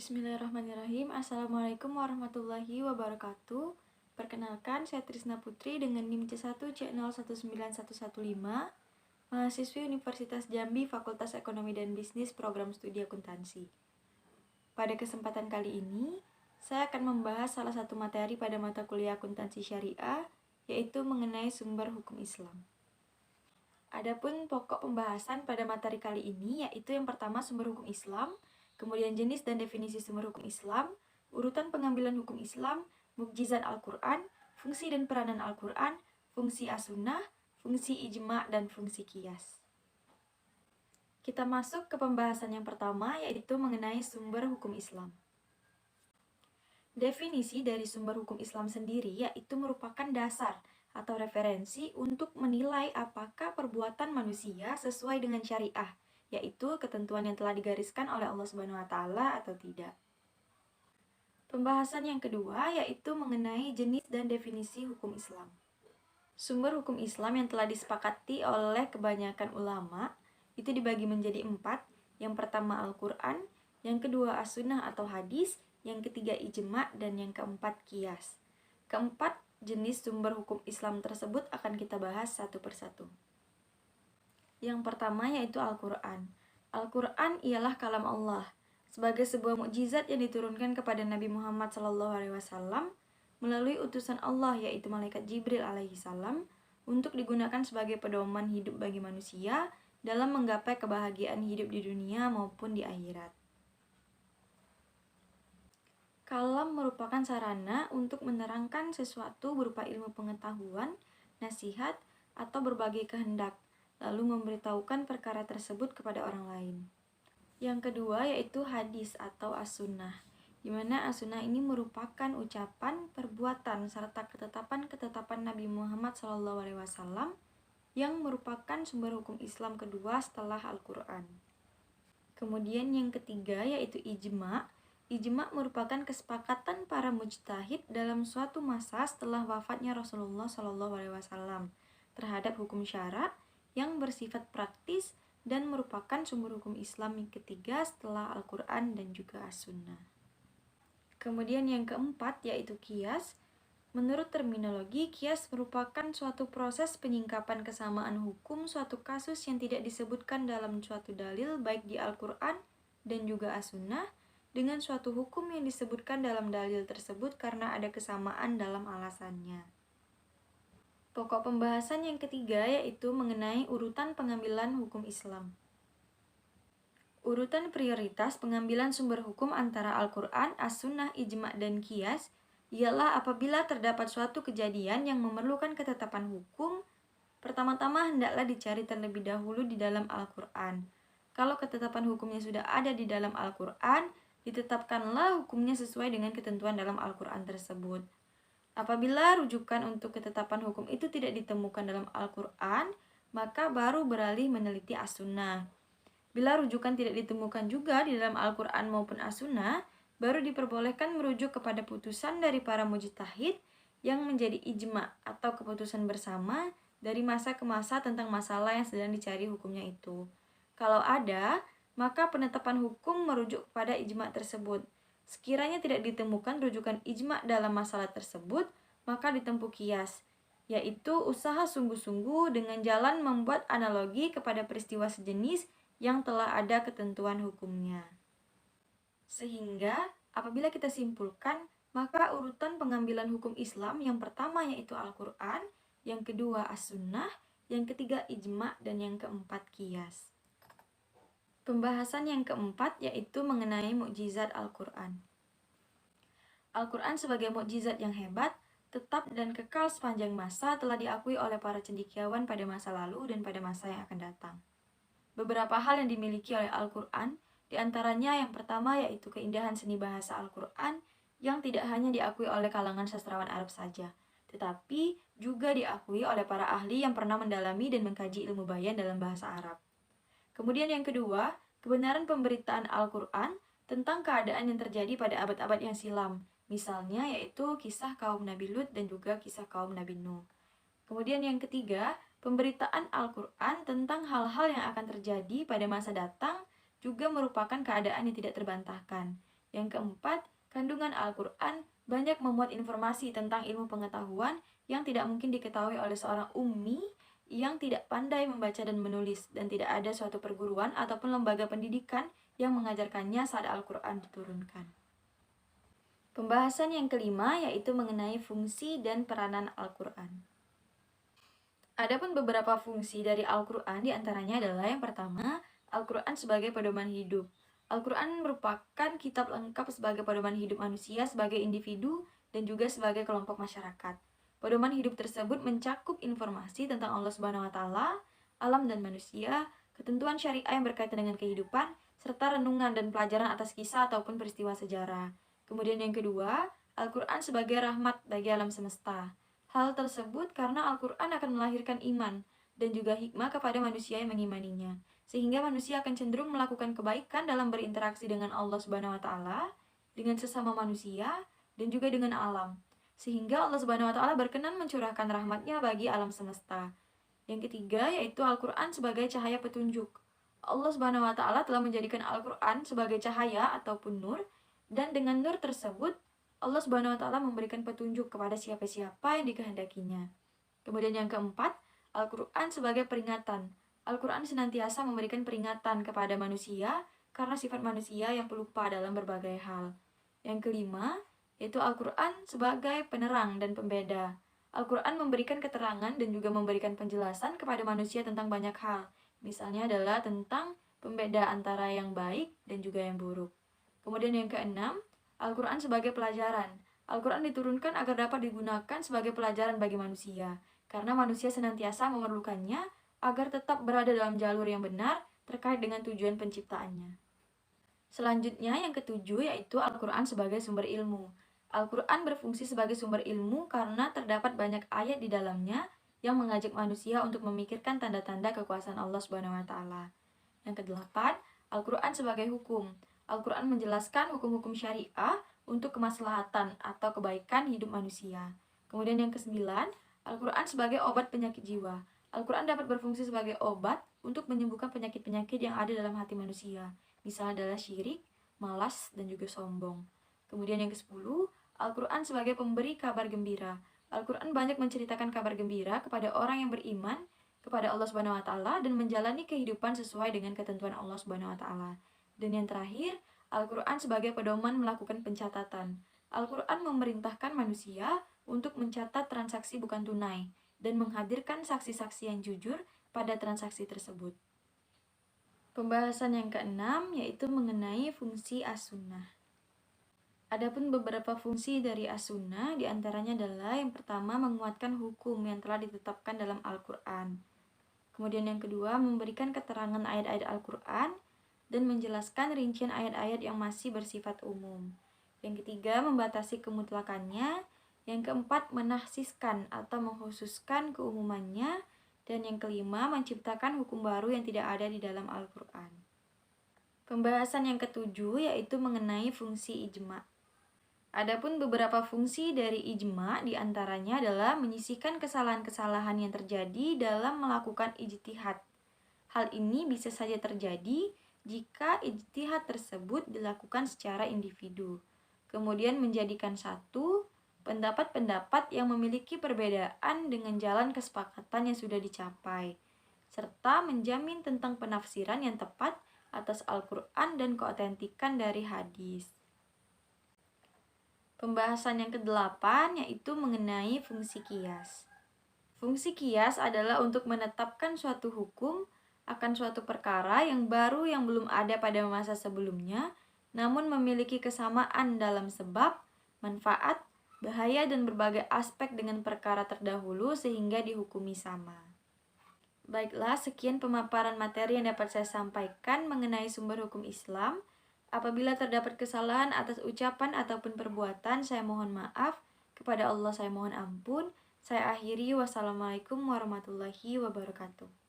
Bismillahirrahmanirrahim. Assalamualaikum warahmatullahi wabarakatuh. Perkenalkan, saya Trisna Putri dengan NIM C1C019115, mahasiswi Universitas Jambi, Fakultas Ekonomi dan Bisnis, Program Studi Akuntansi. Pada kesempatan kali ini, saya akan membahas salah satu materi pada mata kuliah akuntansi syariah, yaitu mengenai sumber hukum Islam. Adapun pokok pembahasan pada materi kali ini yaitu yang pertama sumber hukum Islam, kemudian jenis dan definisi sumber hukum Islam, urutan pengambilan hukum Islam, mukjizat Al-Quran, fungsi dan peranan Al-Quran, fungsi as-sunnah, fungsi ijma' dan fungsi qiyas. Kita masuk ke pembahasan yang pertama yaitu mengenai sumber hukum Islam. Definisi dari sumber hukum Islam sendiri yaitu merupakan dasar atau referensi untuk menilai apakah perbuatan manusia sesuai dengan syariah, yaitu ketentuan yang telah digariskan oleh Allah Subhanahu wa taala atau tidak. Pembahasan yang kedua yaitu mengenai jenis dan definisi hukum Islam. Sumber hukum Islam yang telah disepakati oleh kebanyakan ulama itu dibagi menjadi 4. Yang pertama Al-Quran, yang kedua as-sunnah atau hadis, yang ketiga ijma' dan yang keempat qiyas. Keempat jenis sumber hukum Islam tersebut akan kita bahas satu persatu. Yang pertama yaitu Al-Quran. Al-Quran ialah kalam Allah, sebagai sebuah mukjizat yang diturunkan kepada Nabi Muhammad SAW melalui utusan Allah yaitu malaikat Jibril alaihissalam untuk digunakan sebagai pedoman hidup bagi manusia dalam menggapai kebahagiaan hidup di dunia maupun di akhirat. Kalam merupakan sarana untuk menerangkan sesuatu berupa ilmu pengetahuan, nasihat, atau berbagai kehendak, lalu memberitahukan perkara tersebut kepada orang lain. Yang kedua yaitu hadis atau as-sunnah, di mana as-sunnah ini merupakan ucapan, perbuatan, serta ketetapan-ketetapan Nabi Muhammad SAW yang merupakan sumber hukum Islam kedua setelah Al-Quran. Kemudian yang ketiga yaitu ijma'. Ijma' merupakan kesepakatan para mujtahid dalam suatu masa setelah wafatnya Rasulullah SAW terhadap hukum syara yang bersifat praktis dan merupakan sumber hukum Islam yang ketiga setelah Al-Quran dan juga as-sunnah. Kemudian yang keempat yaitu qiyas. Menurut terminologi, qiyas merupakan suatu proses penyingkapan kesamaan hukum suatu kasus yang tidak disebutkan dalam suatu dalil baik di Al-Quran dan juga as-sunnah dengan suatu hukum yang disebutkan dalam dalil tersebut karena ada kesamaan dalam alasannya. Pokok pembahasan yang ketiga yaitu mengenai urutan pengambilan hukum Islam. Urutan prioritas pengambilan sumber hukum antara Al-Quran, as-sunnah, ijma' dan qiyas ialah apabila terdapat suatu kejadian yang memerlukan ketetapan hukum, pertama-tama hendaklah dicari terlebih dahulu di dalam Al-Quran. Kalau ketetapan hukumnya sudah ada di dalam Al-Quran, ditetapkanlah hukumnya sesuai dengan ketentuan dalam Al-Quran tersebut. Apabila rujukan untuk ketetapan hukum itu tidak ditemukan dalam Al-Quran, maka baru beralih meneliti as-sunnah. Bila rujukan tidak ditemukan juga di dalam Al-Quran maupun as-sunnah, baru diperbolehkan merujuk kepada putusan dari para mujtahid yang menjadi ijma' atau keputusan bersama dari masa ke masa tentang masalah yang sedang dicari hukumnya itu. Kalau ada, maka penetapan hukum merujuk pada ijma' tersebut. Sekiranya tidak ditemukan rujukan ijma' dalam masalah tersebut, maka ditempuh qiyas, yaitu usaha sungguh-sungguh dengan jalan membuat analogi kepada peristiwa sejenis yang telah ada ketentuan hukumnya. Sehingga apabila kita simpulkan, maka urutan pengambilan hukum Islam yang pertama yaitu Al-Quran, yang kedua as-sunnah, yang ketiga ijma' dan yang keempat qiyas. Pembahasan yang keempat yaitu mengenai mukjizat Al-Quran. Al-Quran sebagai mukjizat yang hebat, tetap dan kekal sepanjang masa telah diakui oleh para cendekiawan pada masa lalu dan pada masa yang akan datang. Beberapa hal yang dimiliki oleh Al-Quran, diantaranya yang pertama yaitu keindahan seni bahasa Al-Quran yang tidak hanya diakui oleh kalangan sastrawan Arab saja, tetapi juga diakui oleh para ahli yang pernah mendalami dan mengkaji ilmu bayan dalam bahasa Arab. Kemudian yang kedua, kebenaran pemberitaan Al-Quran tentang keadaan yang terjadi pada abad-abad yang silam, misalnya yaitu kisah kaum Nabi Lut dan juga kisah kaum Nabi Nuh. Kemudian yang ketiga, pemberitaan Al-Quran tentang hal-hal yang akan terjadi pada masa datang juga merupakan keadaan yang tidak terbantahkan, Yang keempat, kandungan Al-Quran banyak memuat informasi tentang ilmu pengetahuan yang tidak mungkin diketahui oleh seorang ummi yang tidak pandai membaca dan menulis, dan tidak ada suatu perguruan ataupun lembaga pendidikan yang mengajarkannya saat Al-Quran diturunkan. Pembahasan yang kelima yaitu mengenai fungsi dan peranan Al-Quran. Adapun beberapa fungsi dari Al-Quran diantaranya adalah yang pertama, Al-Quran sebagai pedoman hidup. Al-Quran merupakan kitab lengkap sebagai pedoman hidup manusia sebagai individu dan juga sebagai kelompok masyarakat. Pedoman hidup tersebut mencakup informasi tentang Allah Subhanahu wa taala, alam dan manusia, ketentuan syariah yang berkaitan dengan kehidupan, serta renungan dan pelajaran atas kisah ataupun peristiwa sejarah. Kemudian yang kedua, Al-Quran sebagai rahmat bagi alam semesta. Hal tersebut karena Al-Quran akan melahirkan iman dan juga hikmah kepada manusia yang mengimaninya, sehingga manusia akan cenderung melakukan kebaikan dalam berinteraksi dengan Allah Subhanahu wa taala, dengan sesama manusia, dan juga dengan alam. Sehingga Allah Subhanahu wa taala berkenan mencurahkan rahmatnya bagi alam semesta. Yang ketiga yaitu Al-Quran sebagai cahaya petunjuk. Allah Subhanahu wa taala telah menjadikan Al-Quran sebagai cahaya ataupun nur, dan dengan nur tersebut Allah Subhanahu wa taala memberikan petunjuk kepada siapa-siapa yang dikehendakinya. Kemudian yang keempat, Al-Quran sebagai peringatan. Al-Quran senantiasa memberikan peringatan kepada manusia karena sifat manusia yang pelupa dalam berbagai hal. Yang kelima, yaitu Al-Quran sebagai penerang dan pembeda. Al-Quran memberikan keterangan dan juga memberikan penjelasan kepada manusia tentang banyak hal. Misalnya adalah tentang pembeda antara yang baik dan juga yang buruk. Kemudian yang keenam, Al-Quran sebagai pelajaran. Al-Quran diturunkan agar dapat digunakan sebagai pelajaran bagi manusia, karena manusia senantiasa memerlukannya agar tetap berada dalam jalur yang benar terkait dengan tujuan penciptaannya. Selanjutnya yang ketujuh yaitu Al-Quran sebagai sumber ilmu. Al-Quran berfungsi sebagai sumber ilmu karena terdapat banyak ayat di dalamnya yang mengajak manusia untuk memikirkan tanda-tanda kekuasaan Allah Subhanahu wa taala. Yang kedelapan, Al-Quran sebagai hukum. Al-Quran menjelaskan hukum-hukum syariah untuk kemaslahatan atau kebaikan hidup manusia. Kemudian yang kesembilan, Al-Quran sebagai obat penyakit jiwa. Al-Quran dapat berfungsi sebagai obat untuk menyembuhkan penyakit-penyakit yang ada dalam hati manusia. Misalnya adalah syirik, malas, dan juga sombong. Kemudian yang kesepuluh, Al-Quran sebagai pemberi kabar gembira. Al-Quran banyak menceritakan kabar gembira kepada orang yang beriman kepada Allah Subhanahu wa taala dan menjalani kehidupan sesuai dengan ketentuan Allah Subhanahu wa taala. Dan yang terakhir, Al-Quran sebagai pedoman melakukan pencatatan. Al-Quran memerintahkan manusia untuk mencatat transaksi bukan tunai dan menghadirkan saksi-saksi yang jujur pada transaksi tersebut. Pembahasan yang keenam yaitu mengenai fungsi as-sunnah. Adapun beberapa fungsi dari as-sunnah diantaranya adalah yang pertama menguatkan hukum yang telah ditetapkan dalam Al-Quran. Kemudian yang kedua memberikan keterangan ayat-ayat Al-Quran dan menjelaskan rincian ayat-ayat yang masih bersifat umum. Yang ketiga, membatasi kemutlakannya. Yang keempat, menahsiskan atau mengkhususkan keumumannya. Dan yang kelima, menciptakan hukum baru yang tidak ada di dalam Al-Quran. Pembahasan yang ketujuh yaitu mengenai fungsi ijma'. Adapun beberapa fungsi dari ijma' diantaranya adalah menyisihkan kesalahan-kesalahan yang terjadi dalam melakukan ijtihad. Hal ini bisa saja terjadi jika ijtihad tersebut dilakukan secara individu, kemudian menjadikan satu pendapat-pendapat yang memiliki perbedaan dengan jalan kesepakatan yang sudah dicapai, serta menjamin tentang penafsiran yang tepat atas Al-Quran dan keotentikan dari hadis. Pembahasan yang kedelapan yaitu mengenai fungsi qiyas. Fungsi qiyas adalah untuk menetapkan suatu hukum akan suatu perkara yang baru yang belum ada pada masa sebelumnya, namun memiliki kesamaan dalam sebab, manfaat, bahaya, dan berbagai aspek dengan perkara terdahulu sehingga dihukumi sama. Baiklah, sekian pemaparan materi yang dapat saya sampaikan mengenai sumber hukum Islam. Apabila terdapat kesalahan atas ucapan ataupun perbuatan, saya mohon maaf. Kepada Allah saya mohon ampun. Saya akhiri, wassalamualaikum warahmatullahi wabarakatuh.